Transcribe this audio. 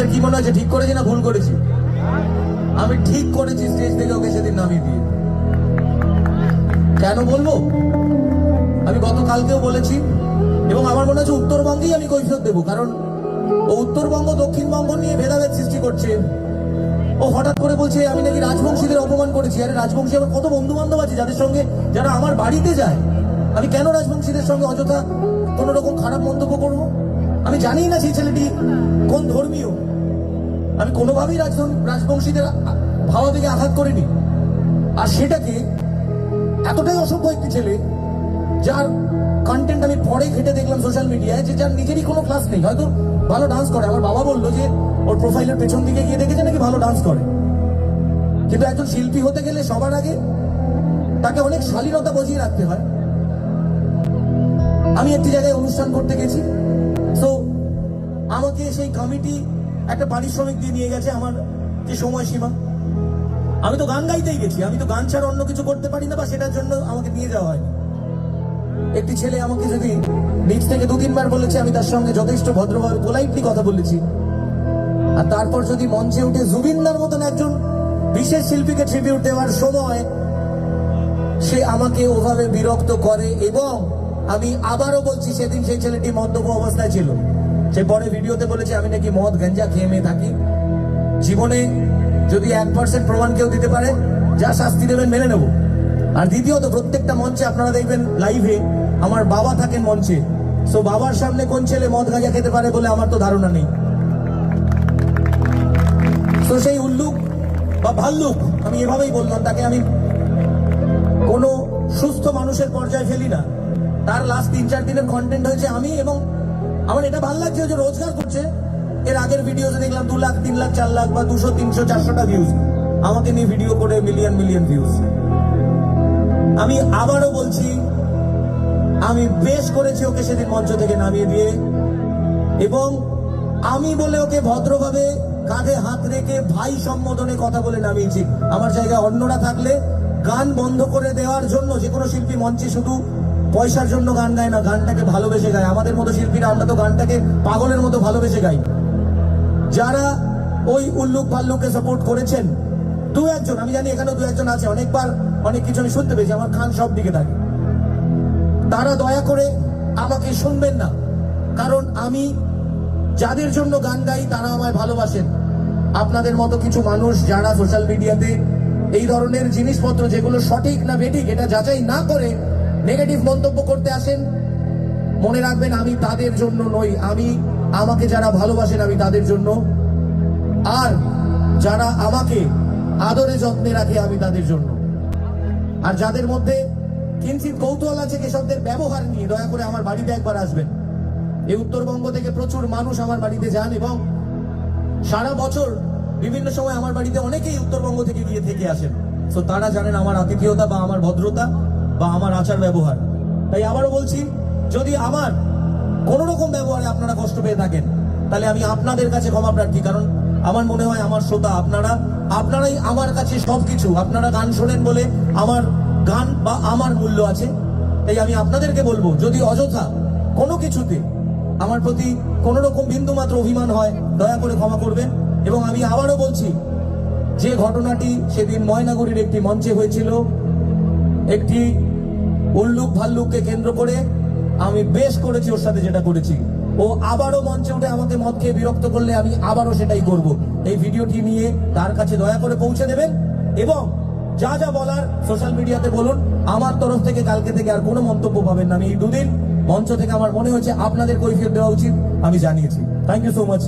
আপনাদের কি মনে হচ্ছে ঠিক করেছি না ভুল করেছি? আমি ঠিক করেছি স্টেজ থেকে ওকে সেদিন নামিয়ে দিয়ে। কেন বলবো? আমি গতকালকেও বলেছি এবং আমার মনে হচ্ছে উত্তরবঙ্গেই আমি কৈফিয়ত দেবো, কারণ ও উত্তরবঙ্গ দক্ষিণবঙ্গ নিয়ে ভেদাভেদ সৃষ্টি করছে। ও হঠাৎ করে বলছে আমি নাকি রাজবংশীদের অপমান করেছি। আরে রাজবংশী আমার কত বন্ধু বান্ধব আছে যাদের সঙ্গে, যারা আমার বাড়িতে যায়। আমি কেন রাজবংশীদের সঙ্গে অযথা কোন রকম খারাপ মন্তব্য করব? আমি জানি না সেই ছেলেটি কোন ধর্মীয়। আমি কোনোভাবেই রাজবংশীদের ভাবাবেগে আঘাত করিনি। আর সেটাকে এতটাই অসভ্য একটি ছেলে, যার কন্টেন্ট আমি পরে ঘেটে দেখলাম সোশ্যাল মিডিয়ায়, যে যার নিজেরই কোনো ক্লাস নেই, হয়তো ভালো ডান্স করে। আমার বাবা বললো যে ওর প্রোফাইলের পেছন দিকে গিয়ে দেখেছে নাকি ভালো ডান্স করে। কিন্তু একজন শিল্পী হতে গেলে সবার আগে তাকে অনেক শালীনতা বজিয়ে রাখতে হয়। আমি একটি জায়গায় অনুষ্ঠান করতে গেছি, তো আমাকে সেই কমিটি একটা পারিশ্রমিক দিয়ে নিয়ে গেছে, আমার যে সময়সীমা। আমি তো গান গাইতেই গেছি, আমি তো গান ছাড়া অন্য কিছু করতে পারি না, বা সেটার জন্য আমাকে নিয়ে যাওয়া হয়নি। একটি ছেলে আমাকে যদি নিচ থেকে 2-3 বার বলেছে, আমি তার সঙ্গে যথেষ্ট ভদ্রভাবে পোলাইটলি কথা বলেছি। আর তারপর যদি মঞ্চে উঠে জুবিনদার মতন একজন বিশেষ শিল্পীকে ট্রিবিউট দেওয়ার সময় সে আমাকে ওভাবে বিরক্ত করে, এবং আমি আবারও বলছি সেদিন সেই ছেলেটি মদ্যপ অবস্থায় ছিল। সে পরে ভিডিওতে বলেছে আমি নাকি মদ গাঞ্জা খেয়ে মেয়ে থাকি। জীবনে যদি 1% প্রমাণ কেউ দিতে পারে, যা শাস্তি দেবেন মেনে নেব। আর দ্বিতীয়ত, প্রত্যেকটা মঞ্চে আপনারা দেখবেন লাইভে আমার বাবা থাকেন মঞ্চে। সো বাবার সামনে কোন ছেলে মদ গাঁজা খেতে পারে বলে আমার তো ধারণা নেই। তো সেই উল্লুক বা ভাল্লুক, আমি এভাবেই বললাম তাকে, আমি কোনো সুস্থ মানুষের পর্যায়ে ফেলি না। তার লাস্ট 3-4 দিনের কন্টেন্ট হয়েছে আমি, এবং আমার এটা ভালো লাগছে যে রোজগার করছে। এর আগের ভিডিওতে দেখলাম 2 লাখ 3 লাখ 4 লাখ বা 200 300 400টা ভিউজ, আমাকে নিয়ে ভিডিও করে মিলিয়ন মিলিয়ন ভিউজ। আমি আবারও বলছি, আমি বেশ করেছি ওকে সেদিন মঞ্চ থেকে নামিয়ে দিয়ে, এবং আমি বলে ওকে ভদ্রভাবে কাঁধে হাত রেখে ভাই সম্বোধনে কথা বলে নামিয়েছি। আমার জায়গায় অন্যরা থাকলে গান বন্ধ করে দেওয়ার জন্য, যে কোনো শিল্পী মঞ্চে শুধু পয়সার জন্য গান গায় না, গানটাকে ভালোবেসে গায়। আমাদের মতো শিল্পীরা আমরা তো গানটাকে পাগলের মতো ভালোবেসে গাই। যারা ওই উল্লুক পাল্লুককে সাপোর্ট করেছেন, 2-1 জন, আমি জানি এখানে 2-1 জন আছে, অনেকবার অনেক কিছু আমি শুনতে পেয়েছি, আমার কান সব দিকে থাকে। তারা দয়া করে আমাকে শুনবেন না, কারণ আমি যাদের জন্য গান গাই তারা আমায় ভালোবাসেন। আপনাদের মতো কিছু মানুষ যারা সোশ্যাল মিডিয়াতে এই ধরনের জিনিসপত্র, যেগুলো সঠিক না বেঠিক এটা যাচাই না করে নেগেটিভ মন্তব্য করতে আসেন, মনে রাখবেন আমি তাদের জন্য নই। আমাকে যারা ভালোবাসেন আমি তাদের জন্য, আর যারা আমাকে আদরে যত্নে রাখে আমি তাদের জন্য। আর যাদের মধ্যে কিঞ্চিত কৌতূহল আছে কেশবদের ব্যবহার নিয়ে, দয়া করে আমার বাড়িতে একবার আসবেন। এই উত্তরবঙ্গ থেকে প্রচুর মানুষ আমার বাড়িতে যান, এবং সারা বছর বিভিন্ন সময় আমার বাড়িতে অনেকেই উত্তরবঙ্গ থেকে গিয়ে থেকে আসেন। তো তারা জানেন আমার আতিথেয়তা বা আমার ভদ্রতা বা আমার আচার ব্যবহার। তাই আবারও বলছি, যদি আমার কোন রকম ব্যবহারে আপনারা কষ্ট পেয়ে থাকেন, তাহলে আমি আপনাদের কাছে ক্ষমা প্রার্থী। কারণ আমার মনে হয় আমার শ্রোতা আপনারাই আমার কাছে সবকিছু। আপনারা গান শোনেন বলে আমার গান বা আমার মূল্য আছে। তাই আমি আপনাদেরকে বলবো, যদি অযথা কোনো কিছুতে আমার প্রতি কোন রকম বিন্দু মাত্র অভিমান হয়, দয়া করে ক্ষমা করবেন। এবং আমি আবারও বলছি, যে ঘটনাটি সেদিন ময়নাগুড়ির একটি মঞ্চে হয়েছিল, একটি উল্লুক ভাল্লুককে কেন্দ্র করে, আমি বেশ করেছি ওর সাথে যেটা করেছি। ও আবারও মঞ্চে উঠে আমাকে মদ খেয়ে বিরক্ত করলে আমি আবারও সেটাই করব। এই ভিডিওটি নিয়ে তার কাছে দয়া করে পৌঁছে দেবেন, এবং যা যা বলার সোশ্যাল মিডিয়াতে বলুন। আমার তরফ থেকে কালকে থেকে আর কোনো মন্তব্য পাবেন না। আমি এই 2 দিন মঞ্চ থেকে আমার মনে হয়েছে আপনাদের কৈফিয়ত দেওয়া উচিত, আমি জানিয়েছি। Thank you so much.